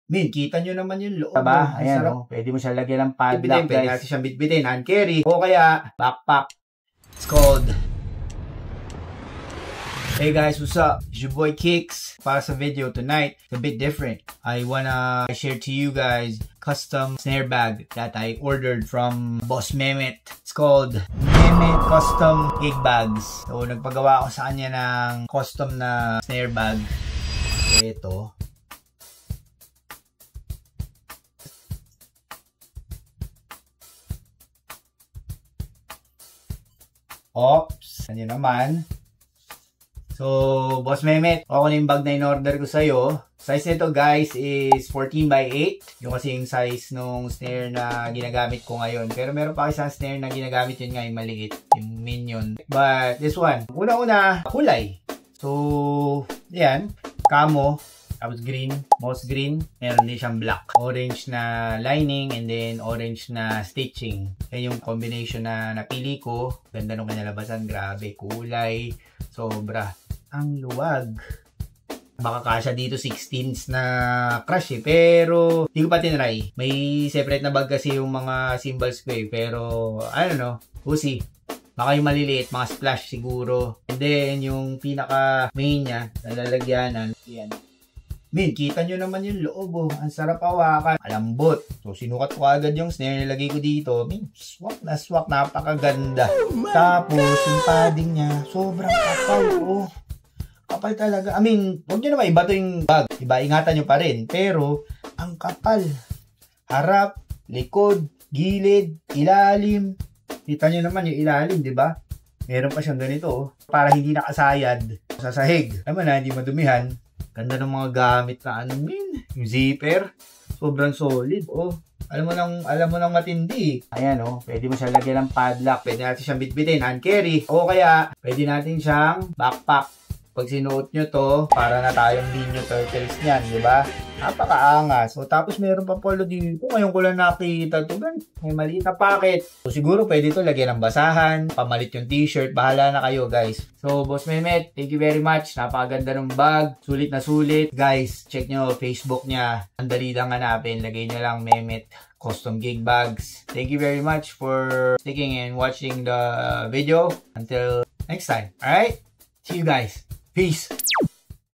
Min, kita nyo naman yung loob. Diba? Ayan, oh. Pwede mo siya lagyan ng padlock, guys. Pwede natin siyang bitbitin, hand carry, o kaya backpack. It's called. Hey guys, what's up? It's your boy Kicks. Para sa video tonight, it's a bit different. I wanna share to you guys custom snare bag that I ordered from Boss Mehmet. It's called Mehmet Custom Gig Bags. So, nagpagawa ako sa kanya ng custom na snare bag. Ito. Oops, ano naman. So, Boss Mehmet, ako na yung bag na in-order ko sa'yo. Size nito guys is 14x8. Yung kasi yung size nung snare na ginagamit ko ngayon. Pero meron pa isang snare na ginagamit yun nga yung maliit. Yung Minion. But this one, una-una, kulay. So, yan. Camo. Tapos green, moss green, meron din siyang black. Orange na lining and then orange na stitching. Yan yung combination na napili ko. Ganda nung kinalabasan, grabe, kulay, sobra. Ang luwag. Baka kasya dito 16s na crush eh, pero hindi ko pa tinry. May separate na bag kasi yung mga symbols ko eh, pero I don't know, we'll see. Baka yung maliliit, mga splash siguro. And then yung pinaka main niya, nalalagyanan, yan. Min, kita nyo naman yung loob, oh. Ang sarap hawakan. Malambot. So, sinukat ko agad yung snare. Nilagay ko dito. Min, swak na swak. Napakaganda. Tapos, yung padding niya, sobrang kapal, oh. Kapal talaga. I mean, huwag nyo naman iba to yung bag. Diba, ingatan nyo pa rin. Pero, ang kapal. Harap, likod, gilid, ilalim. Kita nyo naman yung ilalim, diba? Meron pa siyang ganito, oh. Para hindi nakasayad sa sahig. Alam mo na, hindi madumihan. Ganda ng mga gamit na ano min. Yung zipper. Sobrang solid. Oh. Alam mo nang matindi. Ayan oh. Pwede mo siya lagyan ng padlock. Pwede natin siyang bitbitin. Hand carry. O kaya, pwede natin siyang backpack. Pag sinuot nyo to, para na tayong Ninja Turtles niyan. Diba? Napakaangas. So, tapos meron pa polo dito. Ngayon ko lang nakita ito. May maliit na packet. So, siguro pwede ito lagyan ng basahan. Pamalit yung t-shirt. Bahala na kayo, guys. So, Boss Mehmet, thank you very much. Napakaganda ng bag. Sulit na sulit. Guys, check nyo Facebook niya. Ang dali lang hanapin. Lagay nyo lang Mehmet Custom Gig Bags. Thank you very much for sticking and watching the video. Until next time. Alright? See you guys. Peace.